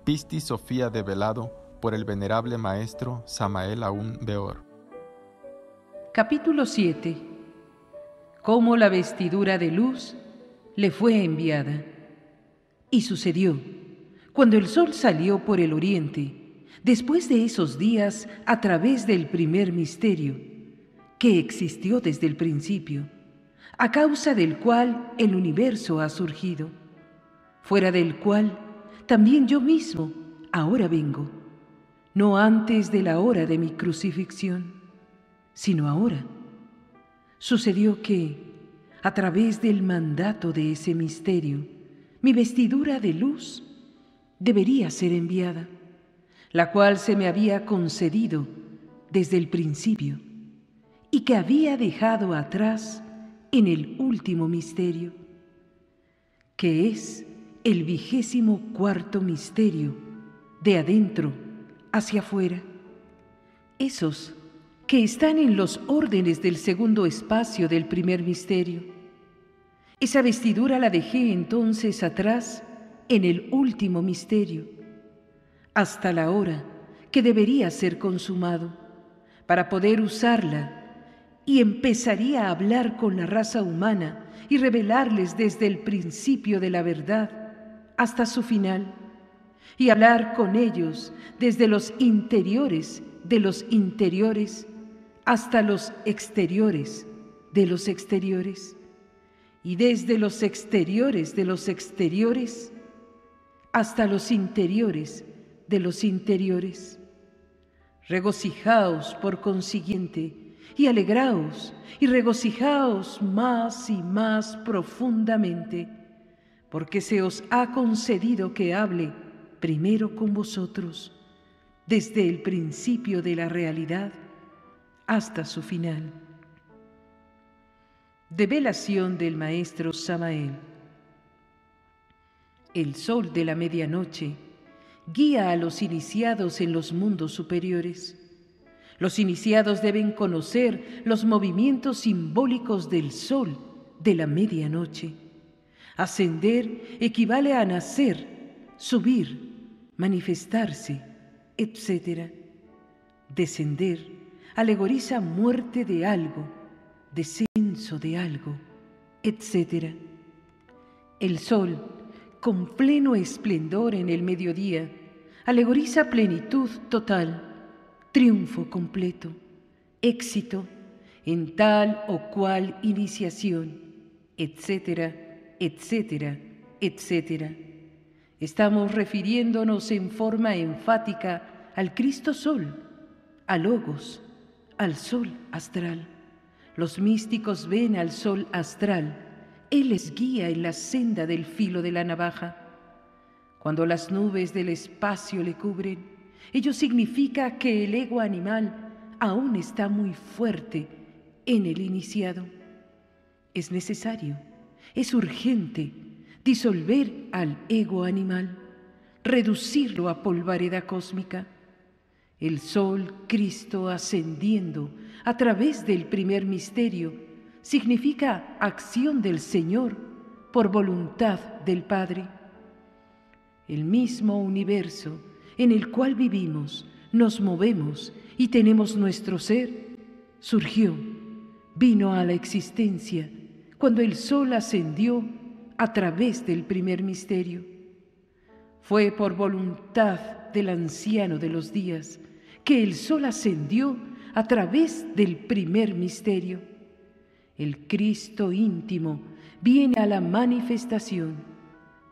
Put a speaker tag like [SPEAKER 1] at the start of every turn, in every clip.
[SPEAKER 1] Pistis Sofía develado por el venerable maestro Samael Aún Weor.
[SPEAKER 2] Capítulo 7. Cómo la vestidura de luz le fue enviada. Y sucedió, cuando el sol salió por el oriente, después de esos días a través del primer misterio, que existió desde el principio, a causa del cual el universo ha surgido, fuera del cual también yo mismo ahora vengo, no antes de la hora de mi crucifixión, sino ahora. Sucedió que, a través del mandato de ese misterio, mi vestidura de luz debería ser enviada, la cual se me había concedido desde el principio y que había dejado atrás en el último misterio, que es el 24º misterio de adentro hacia afuera. Esos que están en los órdenes del segundo espacio del primer misterio. Esa vestidura la dejé entonces atrás en el último misterio, hasta la hora que debería ser consumado, para poder usarla, y empezaría a hablar con la raza humana y revelarles desde el principio de la verdad hasta su final, y hablar con ellos desde los interiores de los interiores hasta los exteriores de los exteriores, y desde los exteriores de los exteriores hasta los interiores de los interiores. Regocijaos por consiguiente, y alegraos, y regocijaos más y más profundamente, porque se os ha concedido que hable primero con vosotros, desde el principio de la realidad hasta su final. Develación del Maestro Samael. El sol de la medianoche guía a los iniciados en los mundos superiores. Los iniciados deben conocer los movimientos simbólicos del sol de la medianoche. Ascender equivale a nacer, subir, manifestarse, etc. Descender alegoriza muerte de algo, descenso de algo, etc. El sol, con pleno esplendor en el mediodía, alegoriza plenitud total, triunfo completo, éxito en tal o cual iniciación, etcétera, etcétera, etcétera. Estamos refiriéndonos en forma enfática al Cristo Sol, al Logos, al Sol astral. Los místicos ven al Sol astral. Él les guía en la senda del filo de la navaja. Cuando las nubes del espacio le cubren, ello significa que el ego animal aún está muy fuerte en el iniciado. Es necesario, es urgente disolver al ego animal, reducirlo a polvareda cósmica. El Sol Cristo ascendiendo a través del primer misterio significa acción del Señor por voluntad del Padre. El mismo universo en el cual vivimos, nos movemos y tenemos nuestro ser, surgió, vino a la existencia cuando el Sol ascendió a través del primer misterio. Fue por voluntad del anciano de los días que el Sol ascendió a través del primer misterio. El Cristo íntimo viene a la manifestación,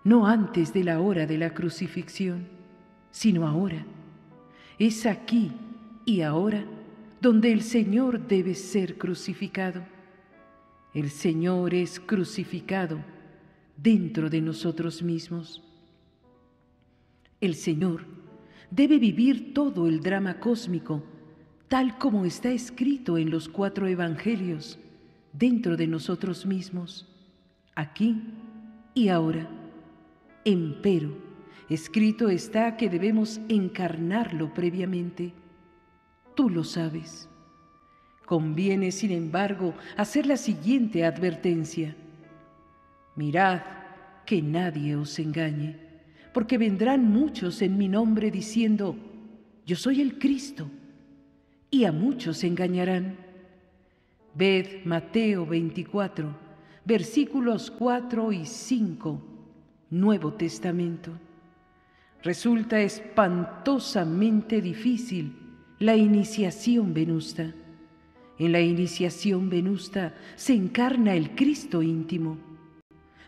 [SPEAKER 2] no antes de la hora de la crucifixión, sino ahora. Es aquí y ahora donde el Señor debe ser crucificado. El Señor es crucificado dentro de nosotros mismos. El Señor debe vivir todo el drama cósmico, tal como está escrito en los 4 evangelios, dentro de nosotros mismos, aquí y ahora. Empero, escrito está que debemos encarnarlo previamente. Tú lo sabes. Conviene, sin embargo, hacer la siguiente advertencia. Mirad que nadie os engañe, porque vendrán muchos en mi nombre diciendo, yo soy el Cristo, y a muchos engañarán. Ved Mateo 24, versículos 4 y 5, Nuevo Testamento. Resulta espantosamente difícil la iniciación venusta. En la iniciación venusta se encarna el Cristo íntimo.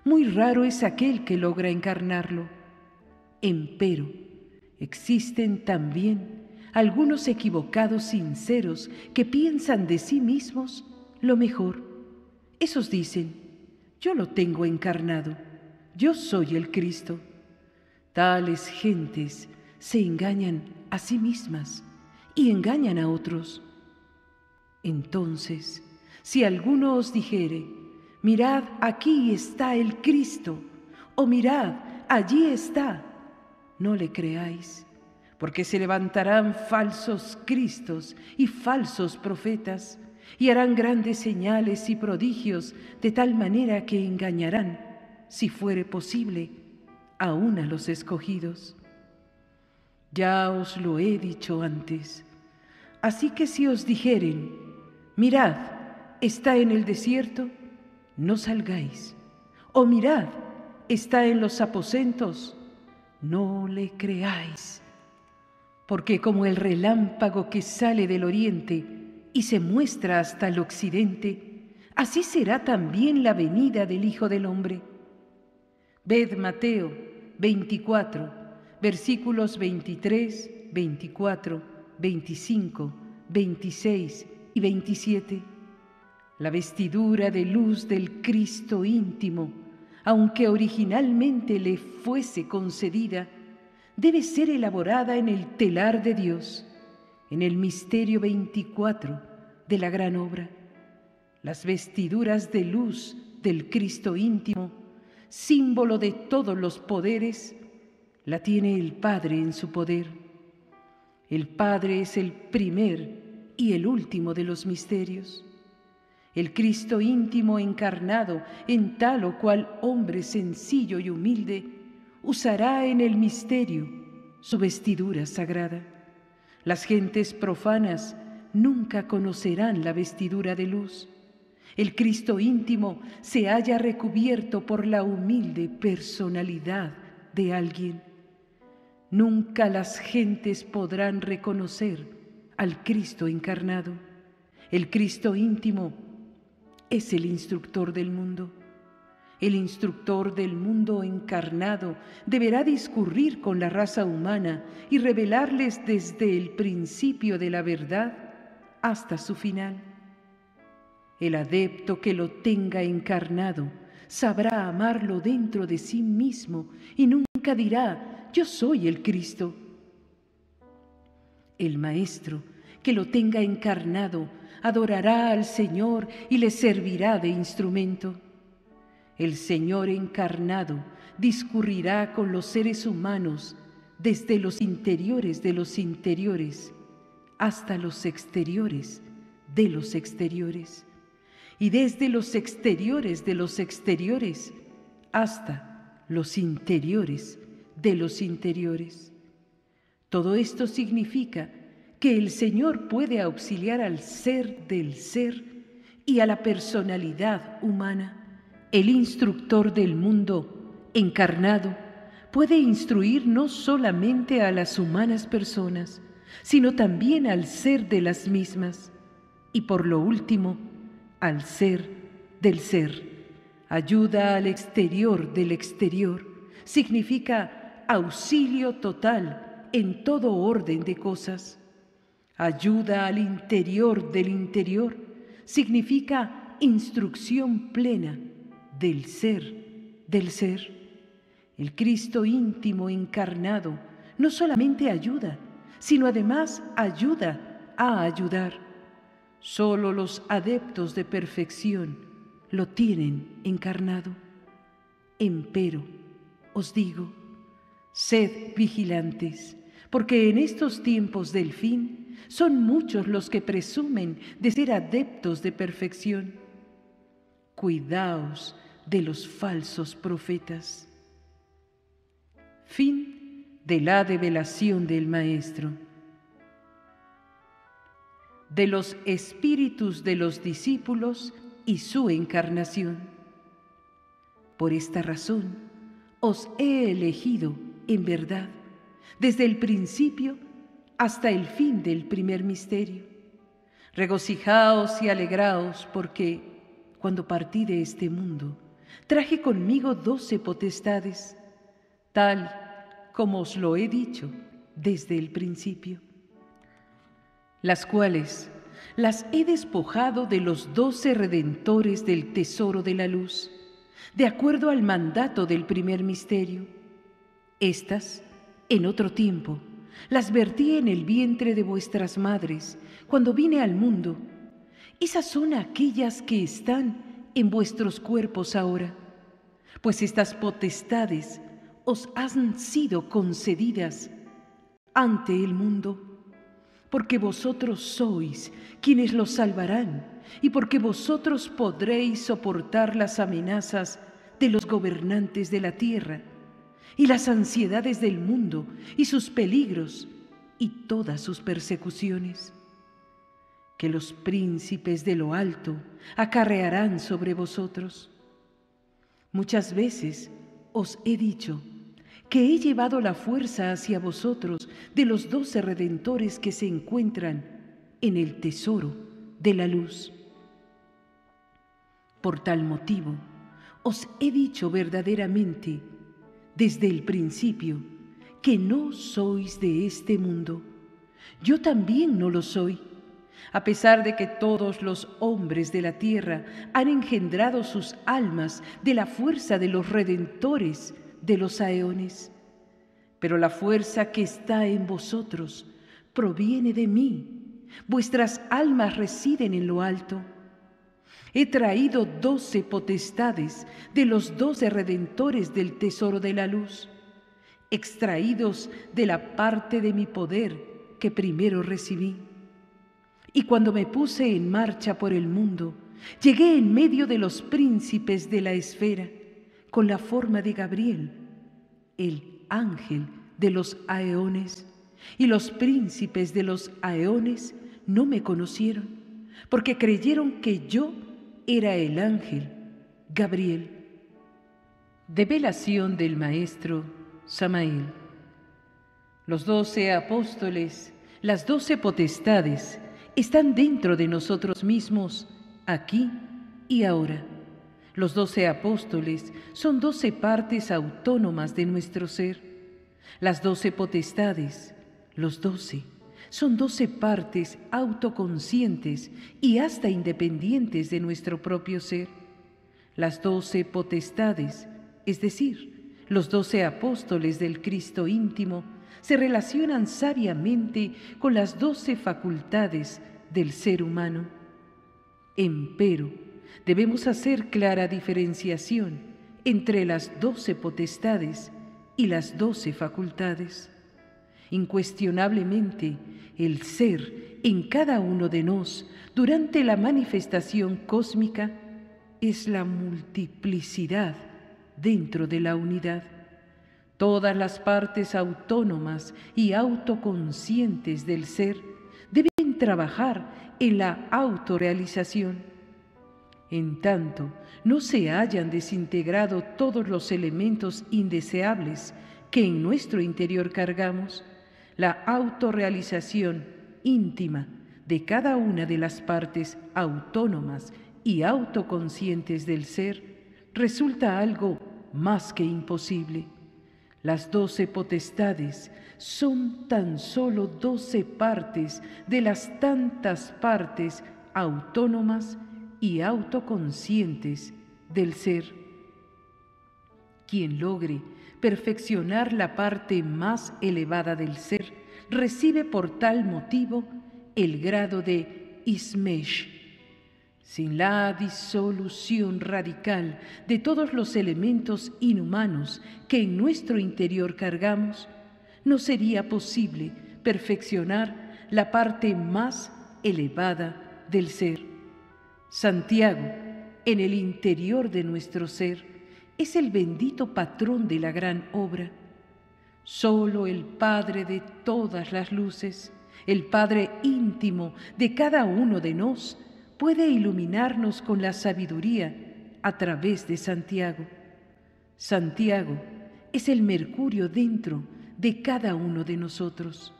[SPEAKER 2] Muy raro es aquel que logra encarnarlo. Empero, existen también algunos equivocados sinceros que piensan de sí mismos lo mejor. Esos dicen, yo lo tengo encarnado, yo soy el Cristo. Tales gentes se engañan a sí mismas y engañan a otros. Entonces, si alguno os dijere, mirad, aquí está el Cristo, o mirad, allí está, no le creáis, porque se levantarán falsos cristos y falsos profetas, y harán grandes señales y prodigios, de tal manera que engañarán, si fuere posible, aun a los escogidos. Ya os lo he dicho antes. Así que si os dijeren, mirad, está en el desierto, no salgáis. O mirad, está en los aposentos, no le creáis. Porque como el relámpago que sale del oriente y se muestra hasta el occidente, así será también la venida del Hijo del Hombre. Ved Mateo 24, versículos 23, 24, 25, 26 y 27. La vestidura de luz del Cristo íntimo, aunque originalmente le fuese concedida, debe ser elaborada en el telar de Dios, en el misterio 24 de la gran obra. Las vestiduras de luz del Cristo íntimo, símbolo de todos los poderes, la tiene el Padre en su poder. El Padre es el primer y el último de los misterios. El Cristo íntimo encarnado en tal o cual hombre sencillo y humilde, usará en el misterio su vestidura sagrada. Las gentes profanas nunca conocerán la vestidura de luz. El Cristo íntimo se halla recubierto por la humilde personalidad de alguien. Nunca las gentes podrán reconocer al Cristo encarnado. El Cristo íntimo es el instructor del mundo. El instructor del mundo encarnado deberá discurrir con la raza humana y revelarles desde el principio de la verdad hasta su final. El adepto que lo tenga encarnado sabrá amarlo dentro de sí mismo y nunca dirá, yo soy el Cristo. El maestro que lo tenga encarnado adorará al Señor y le servirá de instrumento. El Señor encarnado discurrirá con los seres humanos desde los interiores de los interiores hasta los exteriores de los exteriores, y desde los exteriores de los exteriores hasta los interiores de los interiores. Todo esto significa que el Señor puede auxiliar al ser del ser y a la personalidad humana. El instructor del mundo encarnado puede instruir no solamente a las humanas personas, sino también al ser de las mismas y por lo último, al ser del ser. Ayuda al exterior del exterior significa auxilio total en todo orden de cosas. Ayuda al interior del interior significa instrucción plena del ser del ser. El Cristo íntimo encarnado no solamente ayuda, sino además ayuda a ayudar. Solo los adeptos de perfección lo tienen encarnado. Empero, os digo, sed vigilantes, porque en estos tiempos del fin son muchos los que presumen de ser adeptos de perfección. Cuidaos de los falsos profetas. Fin de la develación del Maestro. De los espíritus de los discípulos y su encarnación. Por esta razón, os he elegido, en verdad, desde el principio hasta el fin del primer misterio. Regocijaos y alegraos, porque, cuando partí de este mundo, traje conmigo 12 potestades, tal como os lo he dicho desde el principio, las cuales las he despojado de los 12 redentores del tesoro de la luz, de acuerdo al mandato del primer misterio. Estas, en otro tiempo, las vertí en el vientre de vuestras madres cuando vine al mundo. Esas son aquellas que están en vuestros cuerpos ahora, pues estas potestades os han sido concedidas ante el mundo, porque vosotros sois quienes los salvarán y porque vosotros podréis soportar las amenazas de los gobernantes de la tierra y las ansiedades del mundo y sus peligros y todas sus persecuciones, que los príncipes de lo alto acarrearán sobre vosotros. Muchas veces os he dicho que he llevado la fuerza hacia vosotros de los 12 redentores que se encuentran en el tesoro de la luz. Por tal motivo, os he dicho verdaderamente desde el principio que no sois de este mundo. Yo también no lo soy, a pesar de que todos los hombres de la tierra han engendrado sus almas de la fuerza de los redentores de los aeones. Pero la fuerza que está en vosotros proviene de mí. Vuestras almas residen en lo alto. He traído 12 potestades de los 12 redentores del tesoro de la luz, extraídos de la parte de mi poder que primero recibí. Y cuando me puse en marcha por el mundo, llegué en medio de los príncipes de la esfera, con la forma de Gabriel, el ángel de los aeones, y los príncipes de los aeones no me conocieron, porque creyeron que yo era el ángel Gabriel. Develación del Maestro Samael. Los 12 apóstoles, las 12 potestades, están dentro de nosotros mismos, aquí y ahora. Los 12 apóstoles son 12 partes autónomas de nuestro ser. Las 12 potestades, los 12, son 12 partes autoconscientes y hasta independientes de nuestro propio ser. Las 12 potestades, es decir, los 12 apóstoles del Cristo íntimo, se relacionan sabiamente con las 12 facultades del ser humano. Empero, debemos hacer clara diferenciación entre las 12 potestades y las 12 facultades. Incuestionablemente, el ser en cada uno de nos durante la manifestación cósmica es la multiplicidad dentro de la unidad. Todas las partes autónomas y autoconscientes del ser deben trabajar en la autorrealización. En tanto no se hayan desintegrado todos los elementos indeseables que en nuestro interior cargamos, la autorrealización íntima de cada una de las partes autónomas y autoconscientes del ser resulta algo más que imposible. Las 12 potestades son tan solo 12 partes de las tantas partes autónomas y autoconscientes del ser. Quien logre perfeccionar la parte más elevada del ser recibe por tal motivo el grado de Ismesh. Sin la disolución radical de todos los elementos inhumanos que en nuestro interior cargamos, no sería posible perfeccionar la parte más elevada del ser. Santiago, en el interior de nuestro ser, es el bendito patrón de la gran obra. Solo el Padre de todas las luces, el Padre íntimo de cada uno de nos, puede iluminarnos con la sabiduría a través de Santiago. Santiago es el mercurio dentro de cada uno de nosotros.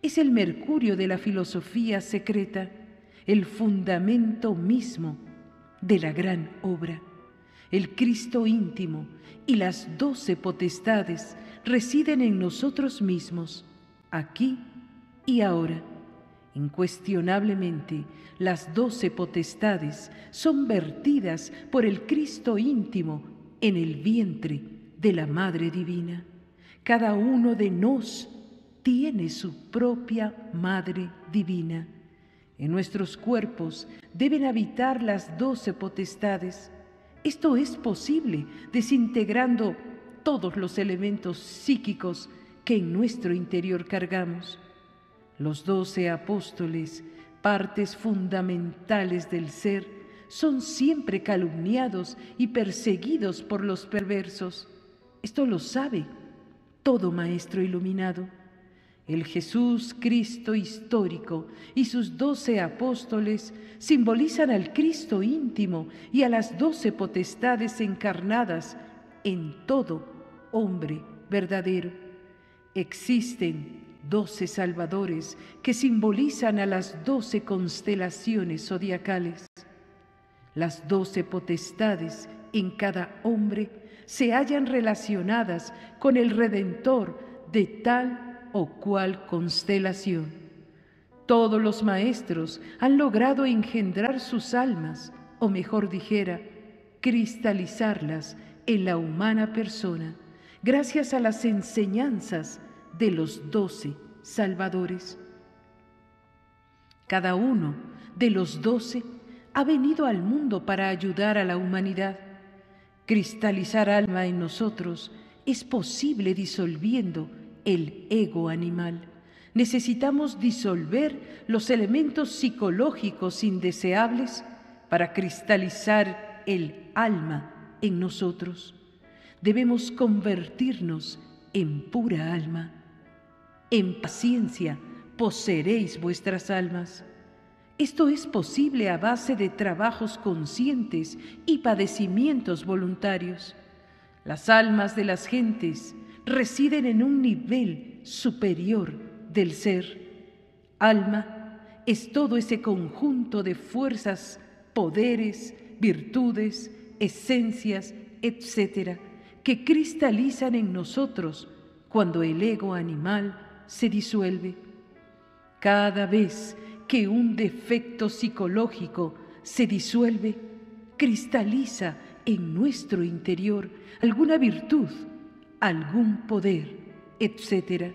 [SPEAKER 2] Es el mercurio de la filosofía secreta, el fundamento mismo de la gran obra. El Cristo íntimo y las 12 potestades residen en nosotros mismos, aquí y ahora. Incuestionablemente, las 12 potestades son vertidas por el Cristo íntimo en el vientre de la Madre Divina. Cada uno de nos tiene su propia Madre Divina. En nuestros cuerpos deben habitar las 12 potestades. Esto es posible desintegrando todos los elementos psíquicos que en nuestro interior cargamos. Los 12 apóstoles, partes fundamentales del ser, son siempre calumniados y perseguidos por los perversos. Esto lo sabe todo maestro iluminado. El Jesús Cristo histórico y sus 12 apóstoles simbolizan al Cristo íntimo y a las 12 potestades encarnadas en todo hombre verdadero. Existen 12 salvadores que simbolizan a las 12 constelaciones zodiacales. Las 12 potestades en cada hombre se hallan relacionadas con el Redentor de tal o cual constelación. Todos los maestros han logrado engendrar sus almas, o mejor dijera, cristalizarlas en la humana persona, gracias a las enseñanzas de los 12 salvadores. Cada uno de los 12 ha venido al mundo para ayudar a la humanidad. Cristalizar alma en nosotros es posible disolviendo el ego animal. Necesitamos disolver los elementos psicológicos indeseables para cristalizar el alma en nosotros. Debemos convertirnos en pura alma. En paciencia poseeréis vuestras almas. Esto es posible a base de trabajos conscientes y padecimientos voluntarios. Las almas de las gentes residen en un nivel superior del ser. Alma es todo ese conjunto de fuerzas, poderes, virtudes, esencias, etc., que cristalizan en nosotros cuando el ego animal se disuelve. Cada vez que un defecto psicológico se disuelve, cristaliza en nuestro interior alguna virtud, algún poder, etc.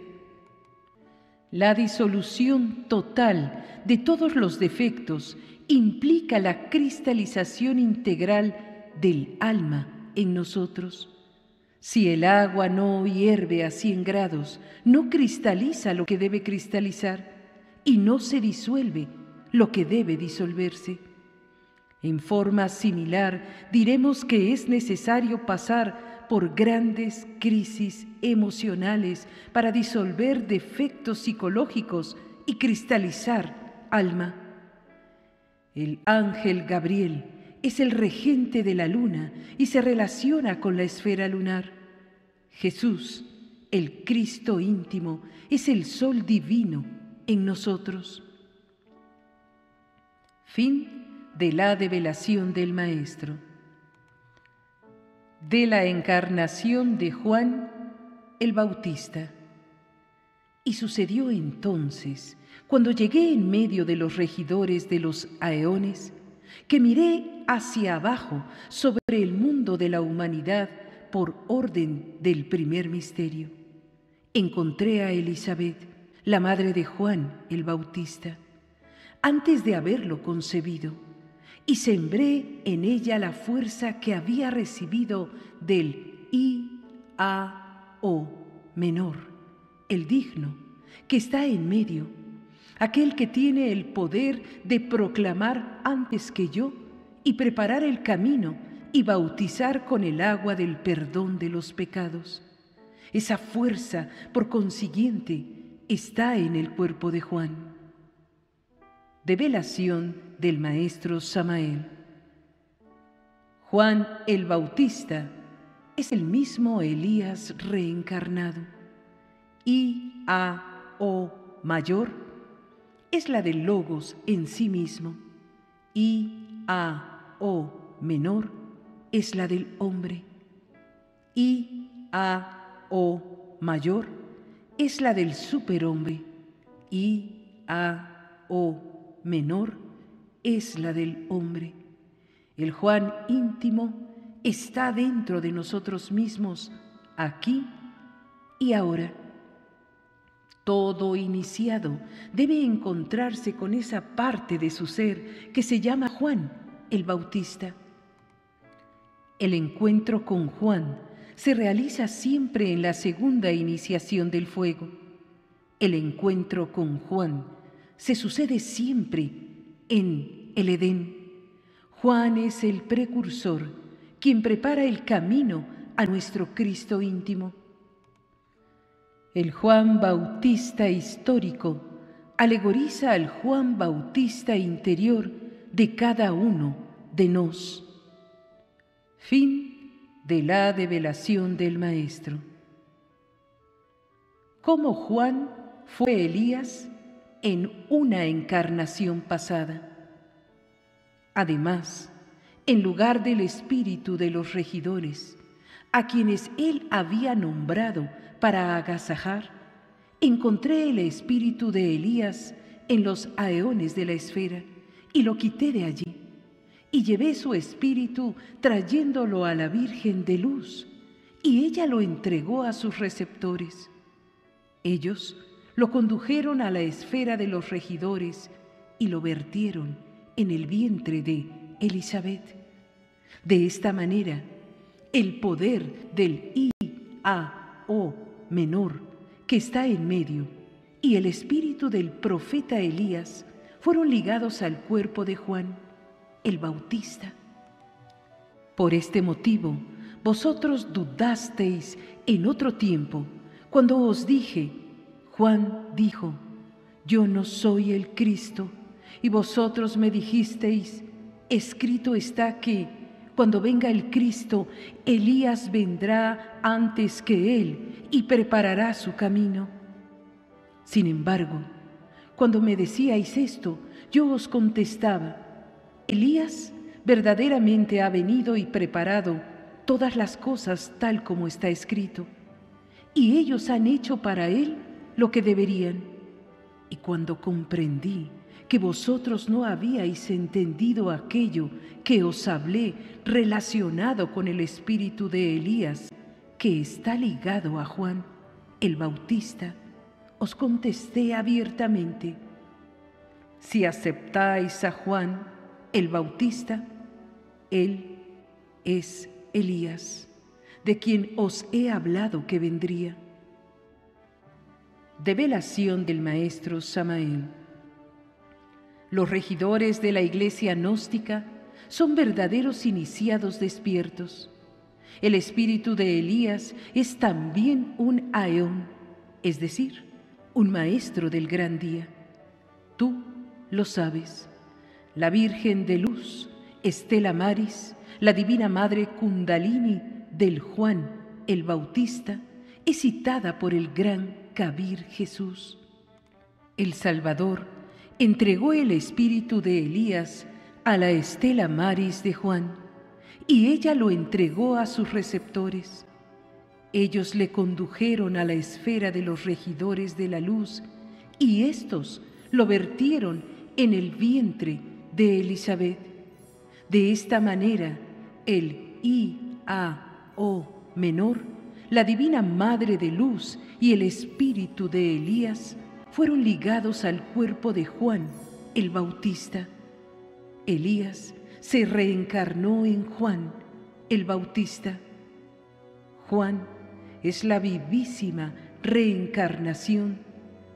[SPEAKER 2] La disolución total de todos los defectos implica la cristalización integral del alma en nosotros. Si el agua no hierve a 100 grados, no cristaliza lo que debe cristalizar y no se disuelve lo que debe disolverse. En forma similar, diremos que es necesario pasar por grandes crisis emocionales para disolver defectos psicológicos y cristalizar alma. El ángel Gabriel es el regente de la luna y se relaciona con la esfera lunar. Jesús, el Cristo íntimo, es el sol divino en nosotros. Fin de la develación del Maestro. De la encarnación de Juan el Bautista. Y sucedió entonces, cuando llegué en medio de los regidores de los aeones, que miré hacia abajo sobre el mundo de la humanidad por orden del primer misterio. Encontré a Elizabeth, la madre de Juan el Bautista, antes de haberlo concebido, y sembré en ella la fuerza que había recibido del I-A-O menor, el digno, que está en medio, aquel que tiene el poder de proclamar antes que yo y preparar el camino y bautizar con el agua del perdón de los pecados. Esa fuerza, por consiguiente, está en el cuerpo de Juan. Develación del maestro Samael. Juan el Bautista es el mismo Elías reencarnado. I-A-O mayor es la del Logos en sí mismo. I-A-O menor es la del hombre. I-A-O mayor es la del superhombre. I-A-O menor es la del hombre. El Juan íntimo está dentro de nosotros mismos, aquí y ahora. Todo iniciado debe encontrarse con esa parte de su ser que se llama Juan el Bautista. El encuentro con Juan se realiza siempre en la segunda iniciación del fuego. El encuentro con Juan se sucede siempre en el Edén. Juan es el precursor, quien prepara el camino a nuestro Cristo íntimo. El Juan Bautista histórico alegoriza al Juan Bautista interior de cada uno de nos. Fin de la develación del Maestro. ¿Cómo Juan fue Elías en una encarnación pasada? Además, en lugar del espíritu de los regidores, a quienes él había nombrado para agasajar, encontré el espíritu de Elías en los aeones de la esfera y lo quité de allí, y llevé su espíritu trayéndolo a la Virgen de Luz, y ella lo entregó a sus receptores. Ellos lo condujeron a la esfera de los regidores y lo vertieron en el vientre de Elisabet. De esta manera, el poder del I-A-O menor que está en medio y el espíritu del profeta Elías fueron ligados al cuerpo de Juan el Bautista. Por este motivo, vosotros dudasteis en otro tiempo, cuando os dije, Juan dijo, yo no soy el Cristo, y vosotros me dijisteis, escrito está que, cuando venga el Cristo, Elías vendrá antes que él y preparará su camino. Sin embargo, cuando me decíais esto, yo os contestaba, Elías verdaderamente ha venido y preparado todas las cosas tal como está escrito, y ellos han hecho para él lo que deberían. Y cuando comprendí que vosotros no habíais entendido aquello que os hablé relacionado con el espíritu de Elías, que está ligado a Juan el Bautista, os contesté abiertamente, si aceptáis a Juan el Bautista, él es Elías, de quien os he hablado que vendría. Develación del maestro Samael. Los regidores de la iglesia gnóstica son verdaderos iniciados despiertos. El espíritu de Elías es también un aeón, es decir, un maestro del gran día. Tú lo sabes. La Virgen de Luz, Estela Maris, la Divina Madre Kundalini del Juan el Bautista, es citada por el gran Kabir Jesús. El Salvador entregó el espíritu de Elías a la Estela Maris de Juan, y ella lo entregó a sus receptores. Ellos le condujeron a la esfera de los regidores de la luz, y éstos lo vertieron en el vientre de Elisabet. De esta manera, el I-A-O menor, la Divina Madre de Luz y el espíritu de Elías fueron ligados al cuerpo de Juan el Bautista. Elías se reencarnó en Juan el Bautista. Juan es la vivísima reencarnación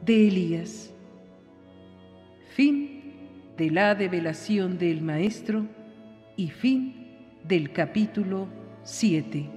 [SPEAKER 2] de Elías. Fin de la develación del Maestro y fin del capítulo 7.